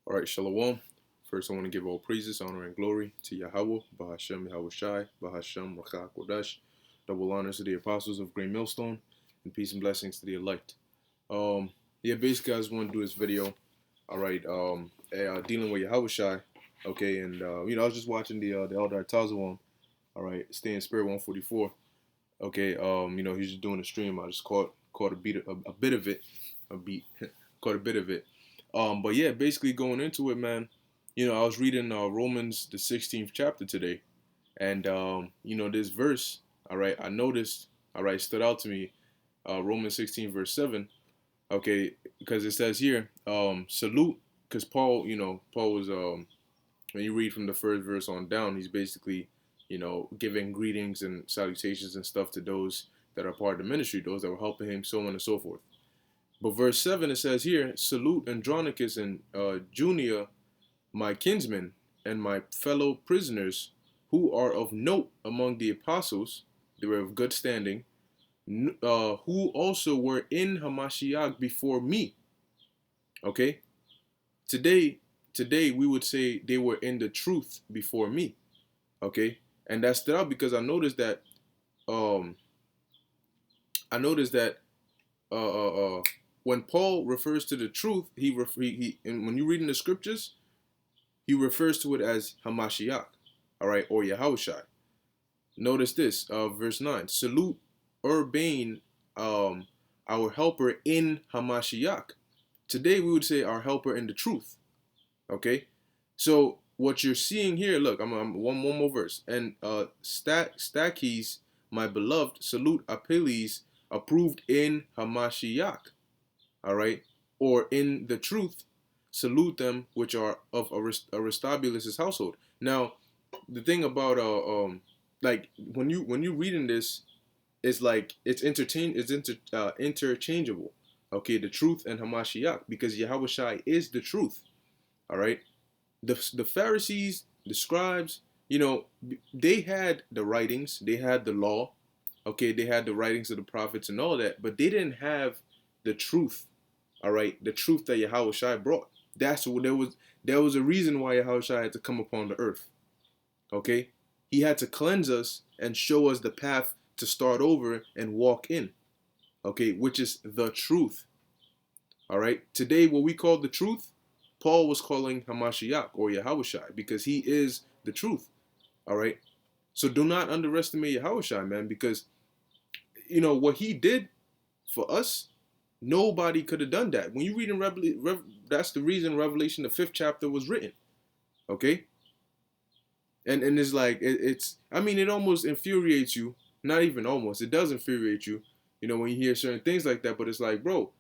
All right, Shalom. First, I want to give all praises, honor, and glory to Yahweh, Bahashem, Yahawashi, Bahashem, Rakah, Kodash. Double honors to the apostles of Great Millstone, and peace and blessings to the elect. Yeah, basically, I just want to do this video. All right, dealing with Yahawashi. Okay, and I was just watching the Elder Tazawan. All right, Stay in Spirit 144. Okay, he's just doing a stream. I just caught a bit of it, a beat, caught a bit of it. But yeah, basically going into it, man. I was reading Romans the 16th chapter today, and this verse. All right, I noticed. All right, stood out to me. Romans 16 verse 7. Okay, because it says here, salute, because Paul was when you read from the first verse on down, he's basically, giving greetings and salutations and stuff to those that are part of the ministry, those that were helping him, so on and so forth. But verse 7, it says here, salute Andronicus and Junia, my kinsmen, and my fellow prisoners, who are of note among the apostles, they were of good standing, who also were in Hamashiach before me. Okay? Today, we would say they were in the truth before me. Okay? And that stood out because I noticed that um I noticed that when Paul refers to the truth, and when you read in the scriptures, he refers to it as Hamashiach, all right, or Yahawashi. Notice this, verse 9. Salute Urbain, our helper in Hamashiach. Today we would say our helper in the truth. Okay? So what you're seeing here, look, I'm one more verse. And Stachys, my beloved, salute Apelles, approved in Hamashiach. All right? Or in the truth, salute them which are of Aristobulus' household. Now, the thing about like when you reading this, it's like interchangeable. Okay, the truth and Hamashiach, because Yahawashi is the truth. All right, the Pharisees, the scribes, they had the writings, they had the law. Okay, they had the writings of the prophets and all that, but they didn't have the truth. All right, the truth that Yahawashi brought. That's what there was a reason why Yahawashi had to come upon the earth. Okay, he had to cleanse us and show us the path to start over and walk in. Okay, which is the truth. All right, today what we call the truth, Paul was calling Hamashiach or Yahawashi because he is the truth. All right, so do not underestimate Yahawashi, man, because what he did for us, nobody could have done that. When you read in that's the reason Revelation, the 5th chapter, was written. Okay, and it's like it's. I mean, it almost infuriates you. Not even almost. It does infuriate you. When you hear certain things like that. But it's like, bro,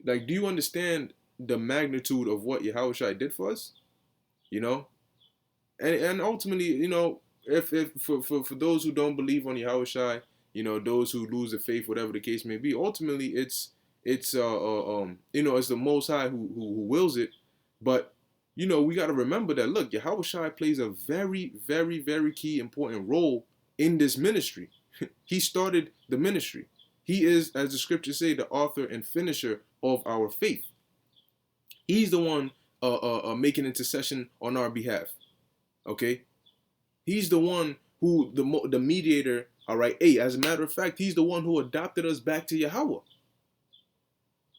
like, do you understand the magnitude of what Yahawashi did for us? And ultimately, if for those who don't believe on Yahawashi, those who lose the faith, whatever the case may be, ultimately it's it's the Most High who wills it. But we got to remember that, look, Yahawashi plays a very, very, very key important role in this ministry. He started the ministry. He is, as the scriptures say, the author and finisher of our faith. He's the one making intercession on our behalf. Okay, he's the one who the mediator. All right, hey, as a matter of fact, he's the one who adopted us back to Yahweh.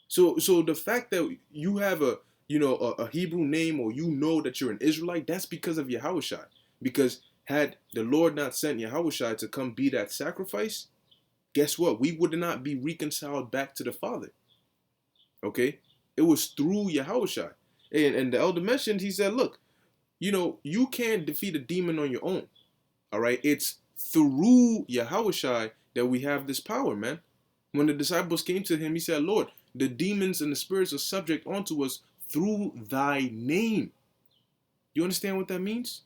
So the fact that you have a Hebrew name, or that you're an Israelite, that's because of Yahawashi. Because had the Lord not sent Yahawashi to come be that sacrifice, guess what? We would not be reconciled back to the Father. Okay, it was through Yahawashi. And the elder mentioned, he said, look, you can't defeat a demon on your own. All right, it's through Yahawashi that we have this power, man. When the disciples came to him, he said, Lord, the demons and the spirits are subject unto us through thy name. You understand what that means?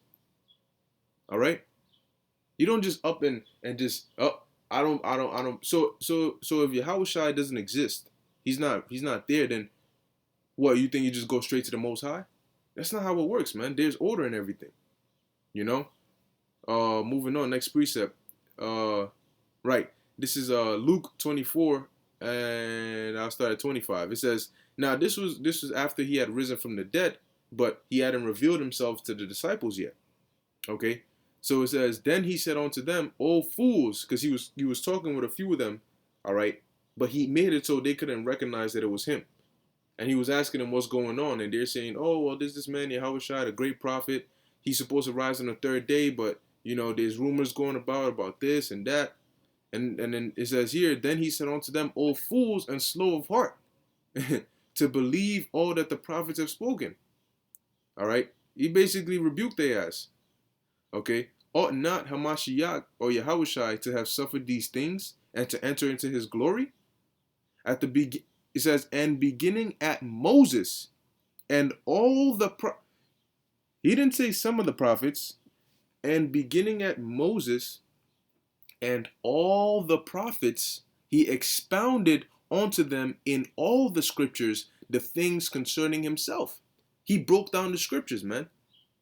All right, you don't just up and just I don't. So if Yahawashi doesn't exist, he's not there, then what, you think you just go straight to the Most High? That's not how it works, man. There's order in everything. Moving on, next precept. Right. This is Luke 24, and I'll start at 25. It says, now this was after he had risen from the dead, but he hadn't revealed himself to the disciples yet. Okay, so it says, then he said unto them, "O fools," because he was talking with a few of them, all right, but he made it so they couldn't recognize that it was him. And he was asking them what's going on, and they're saying, "Oh, well, there's this man Yahawashi, a great prophet. He's supposed to rise on the third day, but there's rumors going about this and that." And then it says here, then he said unto them, "O fools and slow of heart, to believe all that the prophets have spoken." All right, he basically rebuked their ass. Okay, ought not Hamashiach or Yahawashi to have suffered these things and to enter into his glory? At the it says, and beginning at Moses and all the he didn't say some of the prophets, and beginning at Moses and all the prophets, he expounded unto them in all the scriptures the things concerning himself. He broke down the scriptures, man,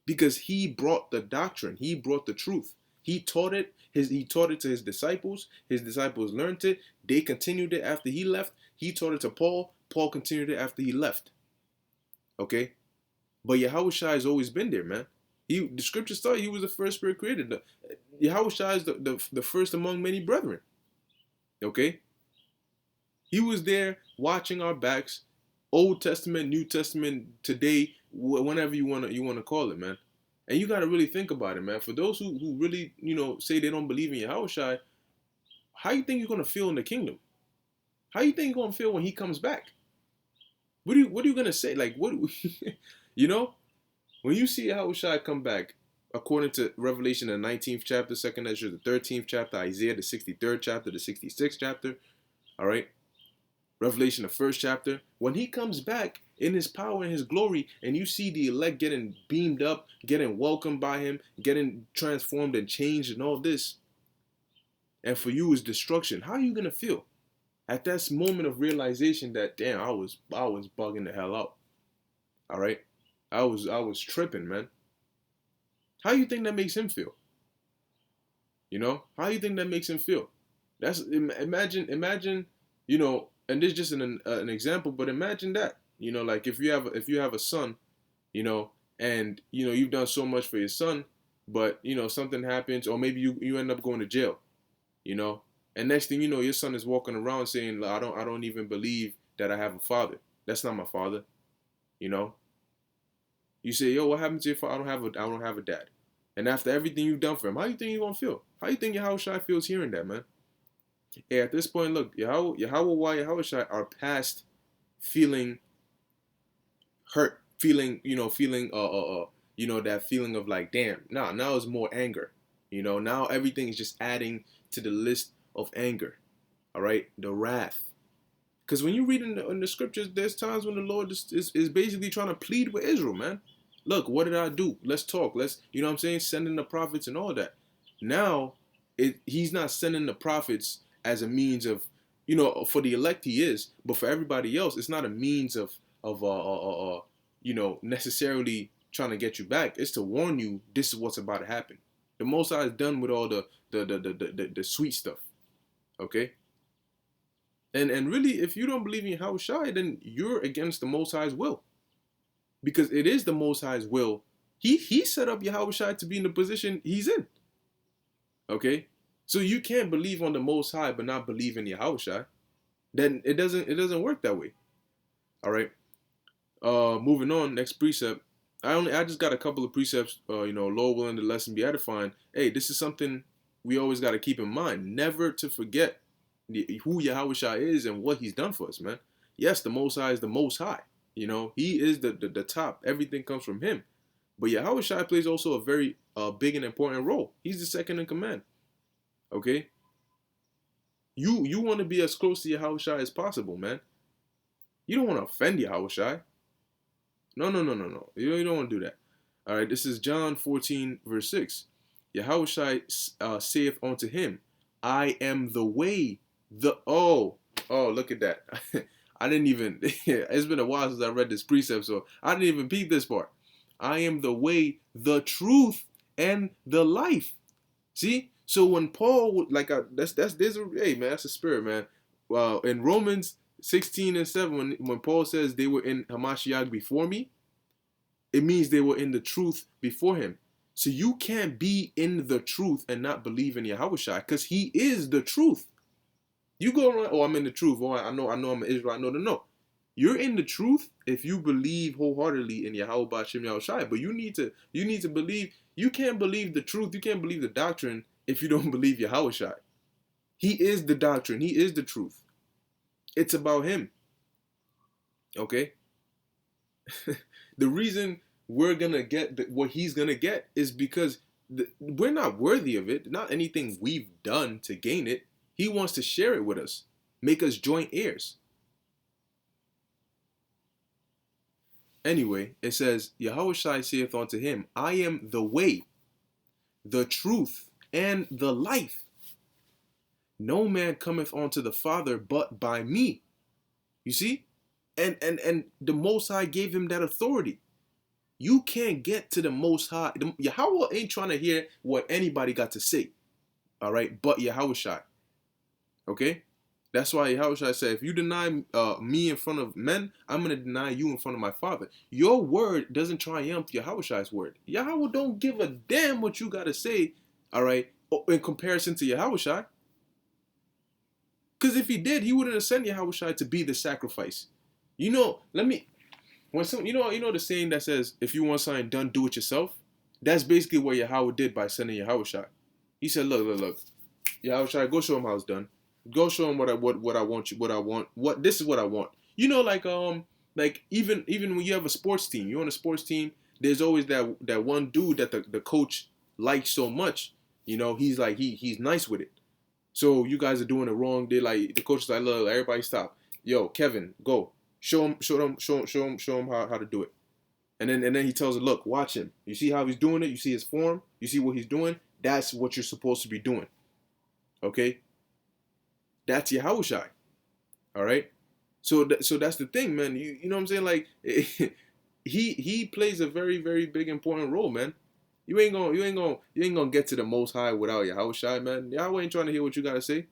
because he brought the doctrine. He brought the truth. He taught it. He taught it to his disciples. His disciples learned it. They continued it after he left. He taught it to Paul. Paul continued it after he left. Okay? But Yahawashi has always been there, man. The scriptures tell you he was the first spirit created. Yahawashi is the first among many brethren. Okay? He was there watching our backs, Old Testament, New Testament, today, whenever you wanna call it, man. And you gotta really think about it, man. For those who really, say they don't believe in Yahawashi, how you think you're gonna feel in the kingdom? How you think you're gonna feel when he comes back? What are you gonna say? Like, what when you see Yahawashi come back, according to Revelation, the 19th chapter, 2nd Ezra, the 13th chapter, Isaiah, the 63rd chapter, the 66th chapter, all right? Revelation, the 1st chapter, when he comes back in his power and his glory, and you see the elect getting beamed up, getting welcomed by him, getting transformed and changed and all this, and for you is destruction, how are you going to feel? At that moment of realization that, damn, I was bugging the hell out. All right? I was tripping, man. How do you think that makes him feel? How do you think that makes him feel? That's imagine, and this is just an example, but imagine that, like if you have a son, and you've done so much for your son, but something happens, or maybe you end up going to jail, and next thing you know, your son is walking around saying, I don't even believe that I have a father. That's not my father. You say, yo, what happened to your father? I don't have a dad. And after everything you've done for him, how do you think you're gonna feel? How do you think Yahawashi feels hearing that, man? Hey, at this point, look, Yahawashi are past feeling hurt, feeling that feeling of like, damn, now it's more anger. Now everything is just adding to the list of anger. All right, the wrath. Because when you read in the scriptures, there's times when the Lord is basically trying to plead with Israel, man. Look, what did I do? Let's talk. Let's, sending the prophets and all that. Now, he's not sending the prophets as a means of, for the elect he is, but for everybody else, it's not a means of necessarily trying to get you back. It's to warn you this is what's about to happen. The Most High is done with all the sweet stuff. Okay? And really, if you don't believe in Yahawashi, then you're against the Most High's will. Because it is the Most High's will. He set up Yahawashi to be in the position he's in. Okay? So you can't believe on the Most High but not believe in Yahawashi. Then it doesn't work that way. All right? Moving on, next precept. I just got a couple of precepts, Lord willing, the lesson be edifying. Hey, this is something we always got to keep in mind. Never to forget who Yahawashi is and what he's done for us, man. Yes, the Most High is the Most High. He is the top. Everything comes from him. But Yahawashi plays also a very big and important role. He's the second in command. Okay? You want to be as close to Yahawashi as possible, man. You don't want to offend Yahawashi. No. You don't want to do that. All right, this is John 14, verse 6. Yahawashi saith unto him, I am the way, look at that. I didn't even, it's been a while since I read this precept, so I didn't even peep this part. I am the way, the truth, and the life. See? So when Paul, that's a spirit, man. In Romans 16 and 7, when Paul says they were in Hamashiach before me, It means they were in the truth before him. So you can't be in the truth and not believe in Yahawashi, because he is the truth. You go around, oh, I'm in the truth. Oh, I know I'm an Israelite. No. You're in the truth if you believe wholeheartedly in Yahweh Ba'Shem Yahushai. But you need to believe. You can't believe the truth. You can't believe the doctrine if you don't believe Yahushai. He is the doctrine. He is the truth. It's about him. Okay? The reason we're gonna get what he's gonna get is because we're not worthy of it. Not anything we've done to gain it. He wants to share it with us, make us joint heirs. Anyway, it says, Yahawashi saith unto him, I am the way, the truth, and the life. No man cometh unto the Father but by me. You see? And the Most High gave him that authority. You can't get to the Most High. Yahweh ain't trying to hear what anybody got to say. All right? But Yahawashi. Okay? That's why Yahawashi said, if you deny me in front of men, I'm going to deny you in front of my Father. Your word doesn't triumph Yahawashi's word. Yahweh don't give a damn what you got to say, all right, in comparison to Yahawashi. Because if he did, he wouldn't have sent Yahawashi to be the sacrifice. You know, you know the saying that says, if you want something done, do it yourself? That's basically what Yahweh did by sending Yahawashi. He said, look. Yahawashi, go show him how it's done. Go show him what I want. This is what I want. You know, like even when you have a sports team, you're on a sports team. There's always that one dude that the coach likes so much. You know, he's like he's nice with it. So you guys are doing it wrong. They like the coach is like, look, everybody stop. Yo, Kevin, go show him how to do it. And then he tells her, look, watch him. You see how he's doing it. You see his form. You see what he's doing. That's what you're supposed to be doing. Okay. That's Yahawashi. All right. So that's the thing, man. You know what I'm saying? Like he plays a very, very big important role, man. You ain't gonna get to the Most High without Yahawashi, man. Yahweh ain't trying to hear what you gotta say.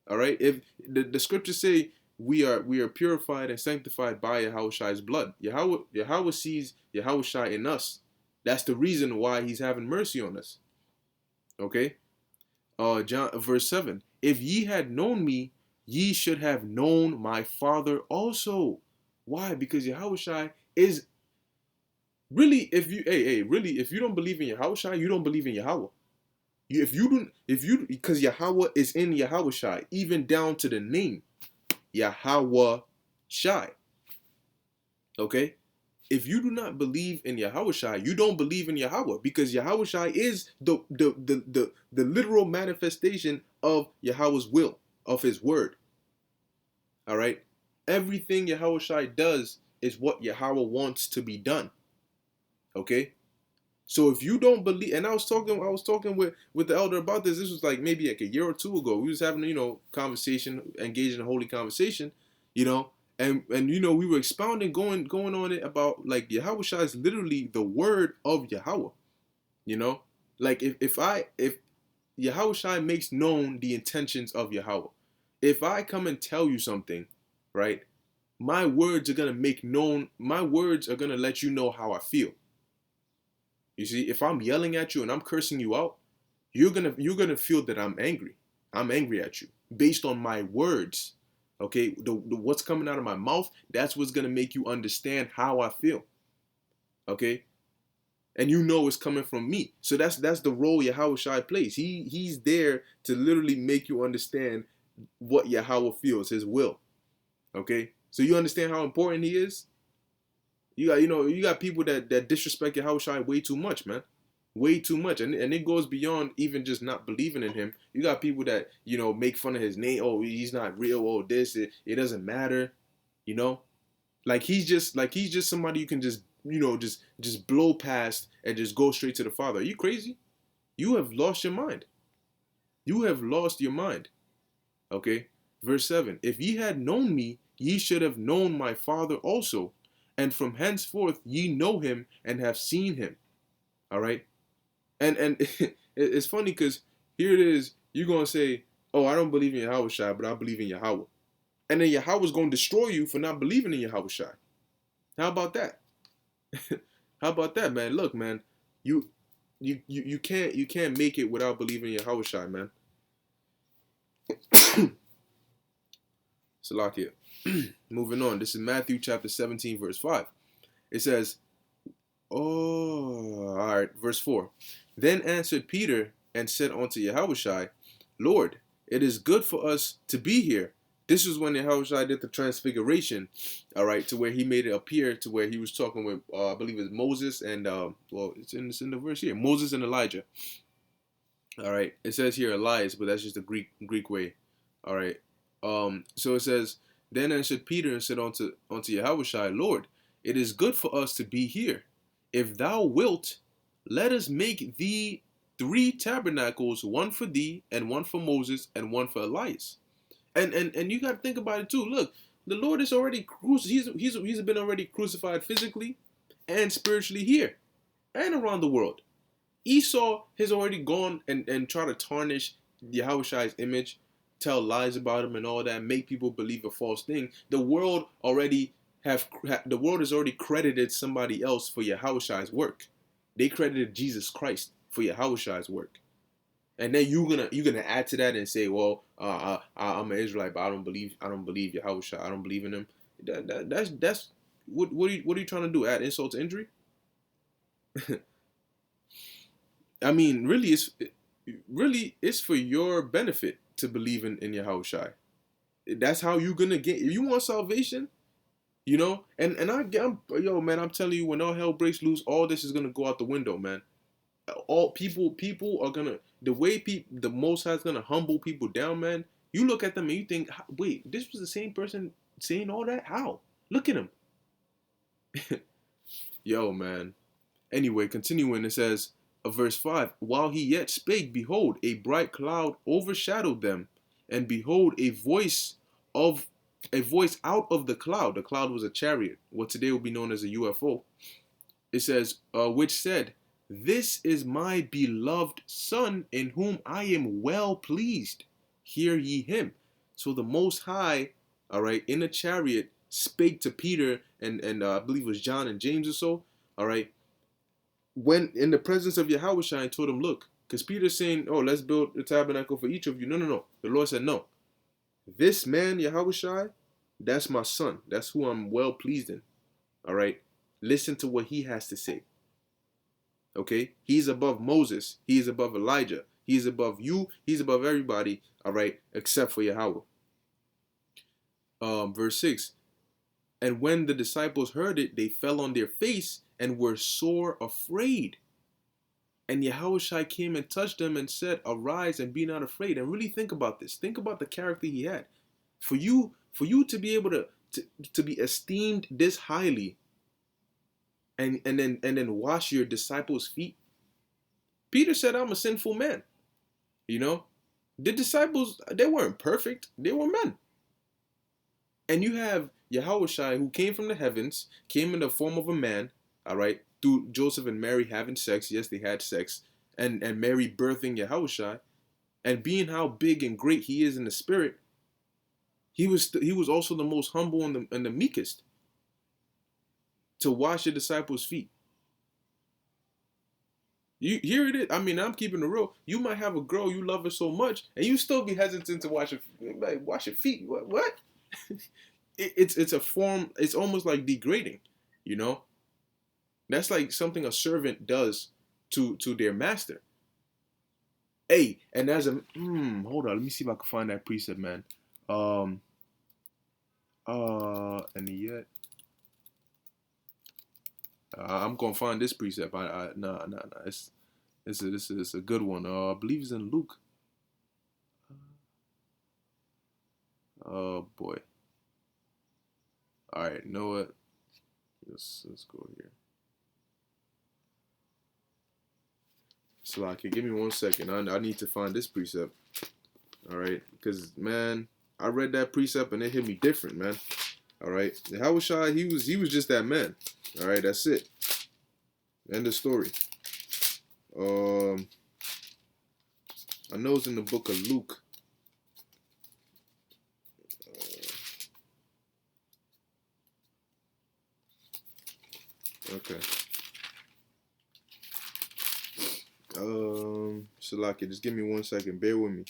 All right. If the scriptures say we are purified and sanctified by Yahawashi's blood. Yahweh sees Yahawashi in us. That's the reason why he's having mercy on us. Okay. Verse 7. If ye had known me, ye should have known my Father also. Why? Because Yahawashi is really, if you don't believe in Yahawashi, you don't believe in Yahweh. Because Yahweh is in Yahawashi, even down to the name Yahawashi. Okay? If you do not believe in Yahawashi, you don't believe in Yahweh, because Yahawashi is the literal manifestation of Yahweh's will, of his word. All right? Everything Yahawashi does is what Yahweh wants to be done. Okay? So if you don't believe, and I was talking with the elder about this. This was like maybe like a year or two ago. We was having, conversation, engaged in a holy conversation, and we were expounding, going on it about like Yahawashi is literally the word of Yahweh. Like if Yahawashi makes known the intentions of Yahweh. If I come and tell you something, right, my words are gonna make known. My words are gonna let you know how I feel. You see, if I'm yelling at you and I'm cursing you out, you're gonna feel that I'm angry. I'm angry at you based on my words. Okay, what's coming out of my mouth, that's what's gonna make you understand how I feel. Okay, and it's coming from me. So that's the role Yahawashi plays. He's there to literally make you understand what Yahweh feels, his will. Okay, so you understand how important he is. You got people that disrespect Yahawashi way too much, man. Way too much. And it goes beyond even just not believing in him. You got people that, make fun of his name. Oh, he's not real. Oh, it doesn't matter. Like he's just somebody you can just blow past and just go straight to the Father. Are you crazy? You have lost your mind. You have lost your mind. Okay? Verse 7. If ye had known me, ye should have known my Father also. And from henceforth ye know him and have seen him. All right? And it's funny because here it is. You're going to say, oh, I don't believe in Yahawashi, but I believe in Yahweh. And then Yahweh's going to destroy you for not believing in Yahawashi. How about that? How about that, man? Look, man, you you can't make it without believing in Yahawashi, man. Salakia. Moving on. This is Matthew chapter 17, verse 5. It says, oh, all right, verse 4. Then answered Peter and said unto Yahawashi, Lord, it is good for us to be here. This is when Yahawashi did the transfiguration, all right, to where he made it appear to where he was talking with, I believe it's Moses and, well, it's in the verse here, Moses and Elijah. All right, it says here Elias, but that's just the Greek way. All right, so it says, then answered Peter and said unto Yahawashi, Lord, it is good for us to be here. If thou wilt, let us make thee 3 tabernacles, one for thee, and one for Moses, and one for Elias. And you got to think about it too. Look, the Lord is already he's been already crucified physically and spiritually here and around the world. Esau has already gone and tried to tarnish Yahawashi's image, tell lies about him and all that, make people believe a false thing. The world has already credited somebody else for Yahawashi's work. They credited Jesus Christ for Yahawashi's work. And then you're gonna add to that and say, well, I'm an Israelite, but I don't believe Yahawashi. I don't believe in him. That's what are you trying to do? Add insult to injury? I mean, really, it's for your benefit to believe in Yahawashi. That's how you're gonna get. If you want salvation, you know. And yo, man, I'm telling you, when all hell breaks loose, all this is gonna go out the window, man. All people are gonna, the way the Most High is gonna humble people down, man. You look at them and you think, wait, this was the same person saying all that? How? Look at him. Yo, man. Anyway, continuing, it says, verse 5, while he yet spake, behold, a bright cloud overshadowed them, and behold, a voice out of the cloud. The cloud was a chariot, what today will be known as a UFO. It says, which said, this is my beloved Son, in whom I am well pleased. Hear ye him. So the Most High, all right, in a chariot, spake to Peter and I believe it was John and James or so, all right, when in the presence of Yahawashi, and told him, look, because Peter's saying, oh, let's build a tabernacle for each of you. No. The Lord said, no. This man, Yahawashi, that's my son. That's who I'm well pleased in. All right. Listen to what he has to say. Okay. He's above Moses. He is above Elijah. He's above you. He's above everybody. All right. Except for Yahweh. Verse 6. And when the disciples heard it, they fell on their face and were sore afraid. And Yahawashi came and touched them and said, arise and be not afraid. And really think about this. Think about the character he had. For you to be able to be esteemed this highly and then wash your disciples' feet. Peter said, I'm a sinful man. You know? The disciples, they weren't perfect. They were men. And you have Yahawashi, who came from the heavens, came in the form of a man, all right, through Joseph and Mary having sex. Yes, they had sex. And Mary birthing Yahawashi. And being how big and great he is in the spirit, he was also the most humble and the meekest to wash the disciples' feet. Here it is. I mean, I'm keeping it real. You might have a girl, you love her so much, and you still be hesitant to wash her feet. What? It's a form. It's almost like degrading, you know. That's like something a servant does to their master. Hey, and as a hold on, let me see if I can find that precept, man. And yet, I'm gonna find this precept. Nah. It's a good one. I believe it's in Luke. Oh boy. All right, you know what? Let's go here. Slacky, give me 1 second. I need to find this precept. All right, because man, I read that precept and it hit me different, man. All right, Yahawashi, he was just that man. All right, that's it. End of story. I know it's in the book of Luke. Okay. Salaki, just give me 1 second. Bear with me.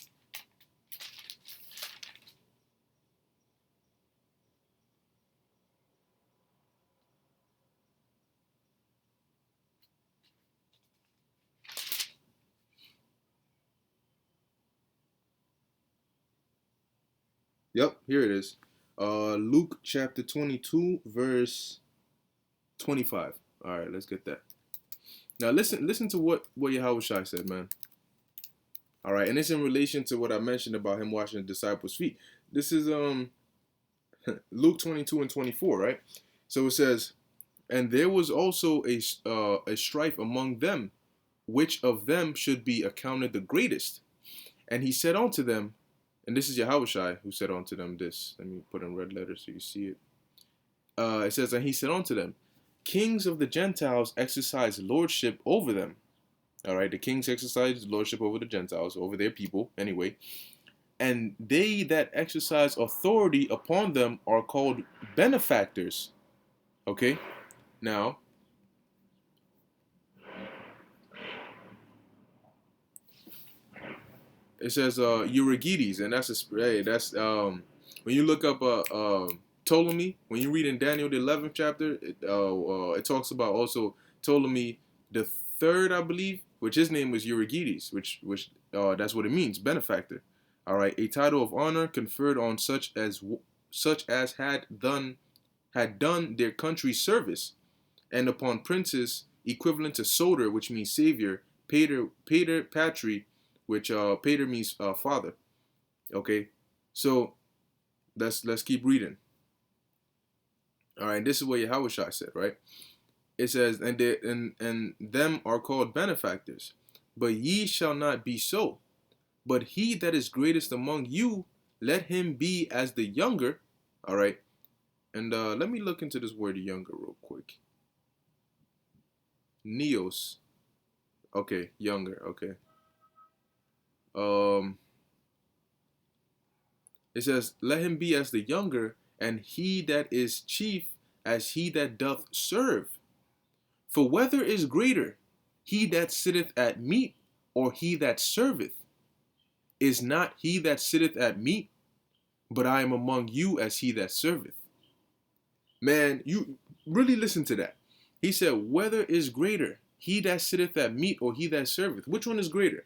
Yep, here it is. Luke chapter 22, verse 25. All right, let's get that. Now listen to what Yahawashi said, man. All right, and it's in relation to what I mentioned about him washing the disciples' feet. This is Luke 22 and 24, right? So it says, and there was also a strife among them, which of them should be accounted the greatest. And he said unto them, and this is Yahawashi who said unto them this. Let me put in red letters so you see it. It says, and he said unto them, kings of the Gentiles exercise lordship over them. All right, the kings exercise lordship over the Gentiles, over their people, anyway. And they that exercise authority upon them are called benefactors. Okay, now it says Eurygetes, and that's when you look up Ptolemy, when you read in Daniel the 11th chapter, it talks about also Ptolemy the third, I believe, which his name was Eurygetes, which that's what it means, benefactor. All right, a title of honor conferred on such as had done their country's service, and upon princes equivalent to Soter, which means savior, Pater Patri, which Pater means father. Okay, so let's keep reading. All right, this is what Yahawashi said, right? It says, and them are called benefactors, but ye shall not be so. But he that is greatest among you, let him be as the younger. All right, and let me look into this word younger real quick. Neos. Okay, younger. Okay. It says, let him be as the younger, and he that is chief as he that doth serve. For whether is greater, he that sitteth at meat, or he that serveth? Is not he that sitteth at meat, but I am among you as he that serveth. Man, you really listen to that. He said, whether is greater, he that sitteth at meat, or he that serveth? Which one is greater?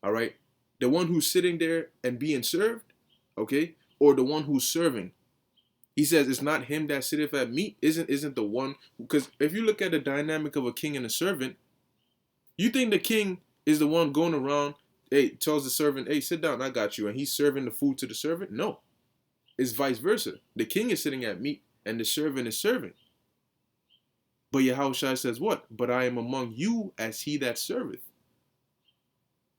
All right, the one who's sitting there and being served, okay, or the one who's serving? He says it's not him that sitteth at meat. Isn't the one, because if you look at the dynamic of a king and a servant, you think the king is the one going around, hey, tells the servant, hey, sit down, I got you, and he's serving the food to the servant? No, it's vice versa. The king is sitting at meat, and the servant is serving. But Yahawashi says what? But I am among you as he that serveth.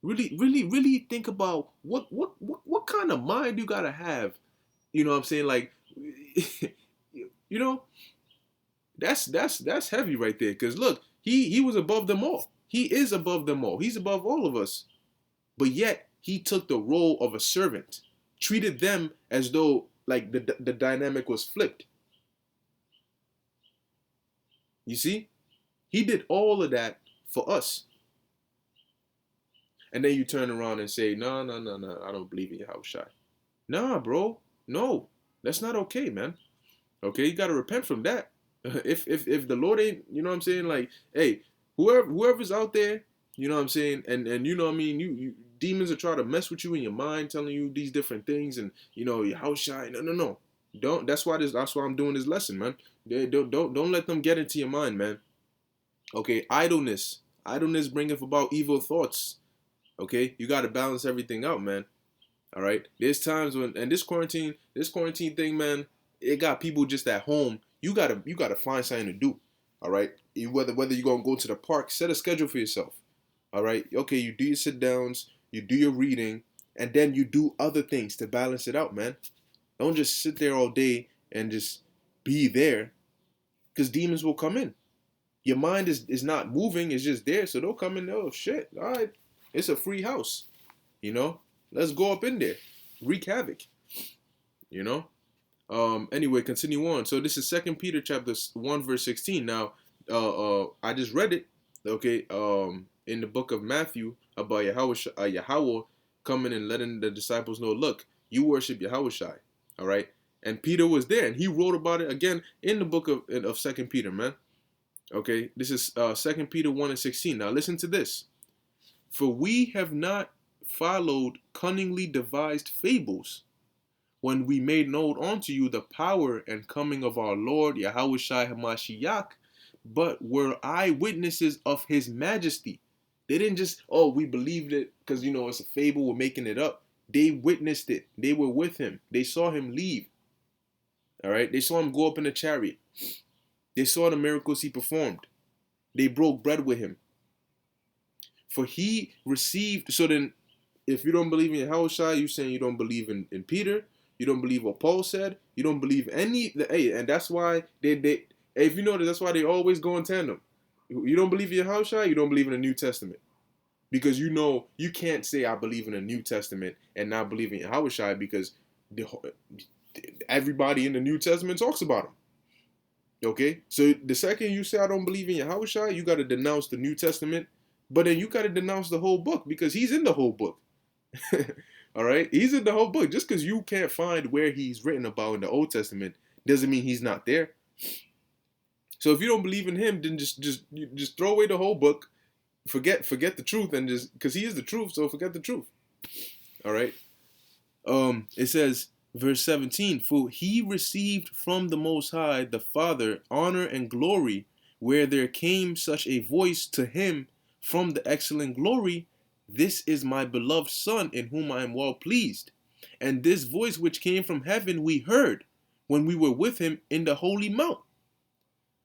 Really think about what kind of mind you gotta have. You know what I'm saying? Like, you know, that's heavy right there. Because look, he was above them all. He is above them all. He's above all of us. But yet he took the role of a servant, treated them as though like the dynamic was flipped. You see, he did all of that for us. And then you turn around and say, no, I don't believe in Yahawashi. Nah, bro, no, that's not okay, man. Okay, you gotta repent from that. If the Lord ain't, you know what I'm saying, like, hey, whoever's out there, you know what I'm saying, and you know what I mean, you demons are trying to mess with you in your mind, telling you these different things, and you know, Yahawashi, no, don't. That's why I'm doing this lesson, man. Don't let them get into your mind, man. Okay, idleness bringeth about evil thoughts. Okay, you got to balance everything out, man. All right, there's times when, and this quarantine thing, man, it got people just at home. You gotta find something to do. All right, whether you're gonna go to the park, set a schedule for yourself. All right, okay, you do your sit downs, you do your reading, and then you do other things to balance it out, man. Don't just sit there all day and just be there, because demons will come in. Your mind is not moving, it's just there, so they'll come in. Oh shit, all right, it's a free house, you know. Let's go up in there, wreak havoc, you know. Anyway, continue on. So this is 2 Peter chapter 1 verse 16. Now, I just read it. Okay. in the book of Matthew about Yahweh coming and letting the disciples know, look, you worship Yahawashi, all right? And Peter was there, and he wrote about it again in the book of 2 Peter, man. Okay, this is 2 Peter 1:16. Now listen to this. For we have not followed cunningly devised fables when we made known unto you the power and coming of our Lord Yahawashi Hamashiach, but were eyewitnesses of his majesty. They didn't just, oh, we believed it because, it's a fable, we're making it up. They witnessed it. They were with him. They saw him leave. All right? They saw him go up in a chariot. They saw the miracles he performed. They broke bread with him. For he received, so then if you don't believe in Yahawashi, you're saying you don't believe in Peter, you don't believe what Paul said, you don't believe and that's why if you notice, that's why they always go in tandem. You don't believe in Yahawashi, you don't believe in the New Testament. Because you can't say I believe in the New Testament and not believe in Yahawashi because everybody in the New Testament talks about him. Okay? So the second you say I don't believe in Yahawashi, you got to denounce the New Testament, but then you got to denounce the whole book because he's in the whole book. All right? He's in the whole book. Just because you can't find where he's written about in the Old Testament doesn't mean he's not there. So if you don't believe in him, then just throw away the whole book. Forget the truth, and just because he is the truth, so forget the truth. All right. It says, verse 17, for he received from the Most High, the Father, honor and glory, where there came such a voice to him from the excellent glory, this is my beloved Son, in whom I am well pleased. And this voice which came from heaven we heard when we were with him in the holy mount.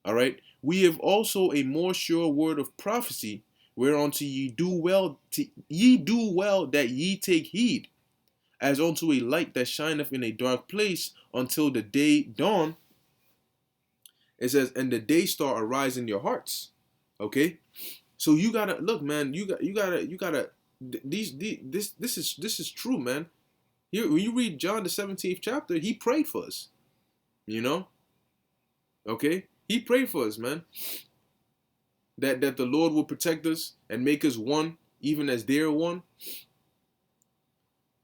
All right. We have also a more sure word of prophecy, whereunto ye do well that ye take heed, as unto a light that shineth in a dark place until the day dawn. It says, and the day star arise in your hearts. Okay, so you gotta look, man. This is true, man. Here, when you read John the 17th chapter, he prayed for us. Okay, he prayed for us, man. That the Lord will protect us and make us one, even as they are one.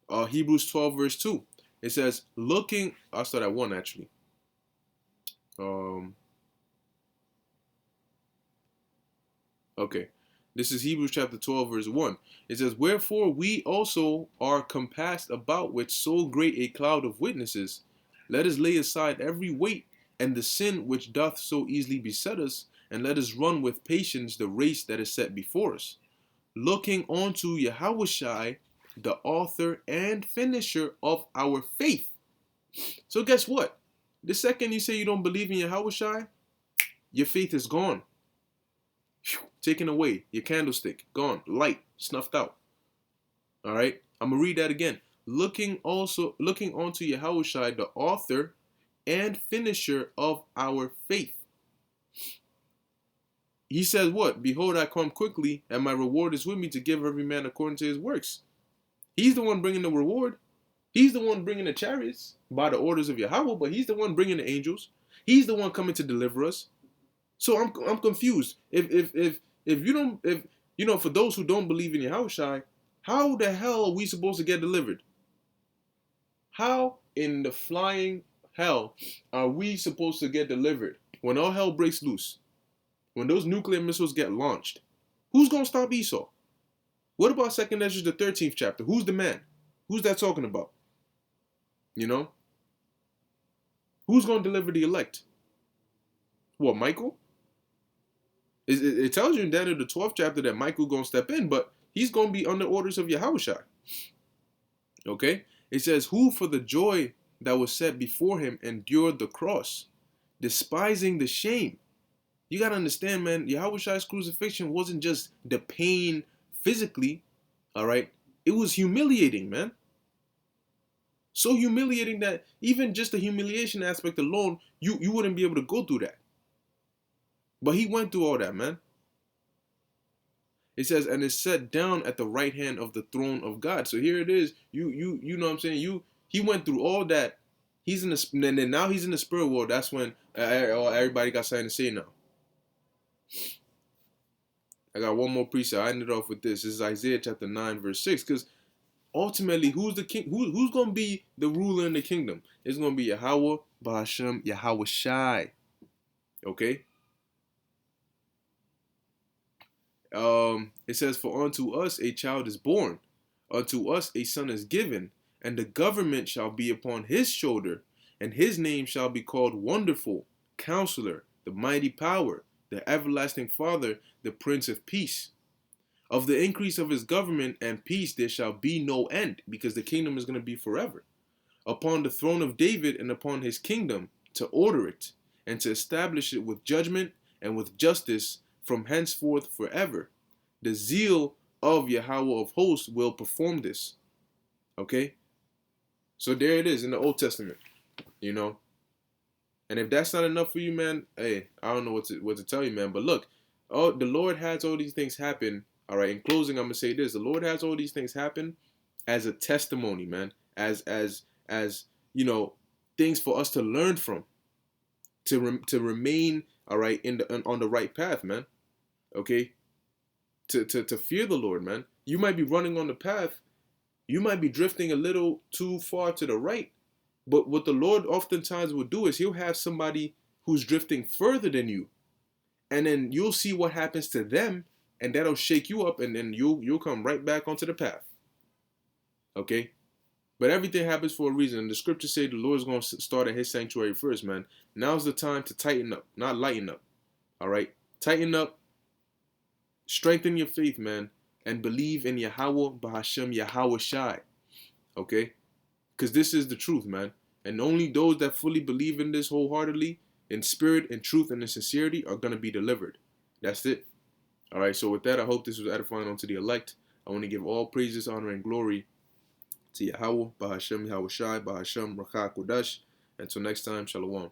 Hebrews 12 verse 2. It says, looking, I'll start at 1 actually. Okay. This is Hebrews chapter 12 verse 1. It says, wherefore we also are compassed about with so great a cloud of witnesses. Let us lay aside every weight and the sin which doth so easily beset us, and let us run with patience the race that is set before us, looking unto Yahawashi, the author and finisher of our faith. So guess what? The second you say you don't believe in Yahawashi, your faith is gone. Taken away. Your candlestick, gone. Light, snuffed out. All right? I'm going to read that again. Looking unto Yahawashi, the author and finisher of our faith. He says what? Behold, I come quickly, and my reward is with me to give every man according to his works. He's the one bringing the reward. He's the one bringing the chariots by the orders of Yahweh, but he's the one bringing the angels. He's the one coming to deliver us. So I'm confused. If for those who don't believe in Yahawashi, how the hell are we supposed to get delivered? How in the flying hell are we supposed to get delivered when all hell breaks loose? When those nuclear missiles get launched, who's going to stop Esau? What about 2 Ezra, the 13th chapter? Who's the man? Who's that talking about? Who's going to deliver the elect? What, Michael? It tells you in Daniel, the 12th chapter, that Michael going to step in, but he's going to be under orders of Yahawashi. Okay? It says, who for the joy that was set before him endured the cross, despising the shame. You got to understand, man, Yahwashi's crucifixion wasn't just the pain physically, all right? It was humiliating, man. So humiliating that even just the humiliation aspect alone, you wouldn't be able to go through that. But he went through all that, man. It says, and is set down at the right hand of the throne of God. So here it is. You know what I'm saying? He went through all that. He's in the, and then now he's in the spirit world. That's when everybody got something to say now. I got one more precept. I ended off with this. This is Isaiah chapter 9, verse 6. Because ultimately, who's the king? Who's going to be the ruler in the kingdom? It's going to be Yahweh, Bahashem, Yahawashi. Okay? It says, for unto us a child is born, unto us a son is given, and the government shall be upon his shoulder, and his name shall be called Wonderful, Counselor, the Mighty Power, the Everlasting Father, the Prince of Peace. Of the increase of his government and peace there shall be no end, because the kingdom is going to be forever. Upon the throne of David and upon his kingdom, to order it, and to establish it with judgment and with justice from henceforth forever. The zeal of Yahweh of hosts will perform this. Okay? So there it is in the Old Testament, you know. And if that's not enough for you, man, hey, I don't know what to tell you, man. But look, the Lord has all these things happen. All right, in closing, I'm gonna say this: the Lord has all these things happen as a testimony, man, as you know, things for us to learn from, to remain, all right, on the right path, man. Okay, to fear the Lord, man. You might be running on the path, you might be drifting a little too far to the right, but what the Lord oftentimes will do is He'll have somebody who's drifting further than you, and then you'll see what happens to them, and that'll shake you up, and then you'll come right back onto the path. Okay? But everything happens for a reason. And the scriptures say the Lord's going to start at his sanctuary first, man. Now's the time to tighten up, not lighten up. All right? Tighten up. Strengthen your faith, man. And believe in Yahweh, Bahashem, Yahawashi. Okay? Because this is the truth, man. And only those that fully believe in this wholeheartedly, in spirit, in truth, and in sincerity, are going to be delivered. That's it. All right? So with that, I hope this was edifying unto the elect. I want to give all praises, honor, and glory to Yahweh, Bahashem, Yahawashi, Bahashem, Rakha Kodash. Until next time, Shalom.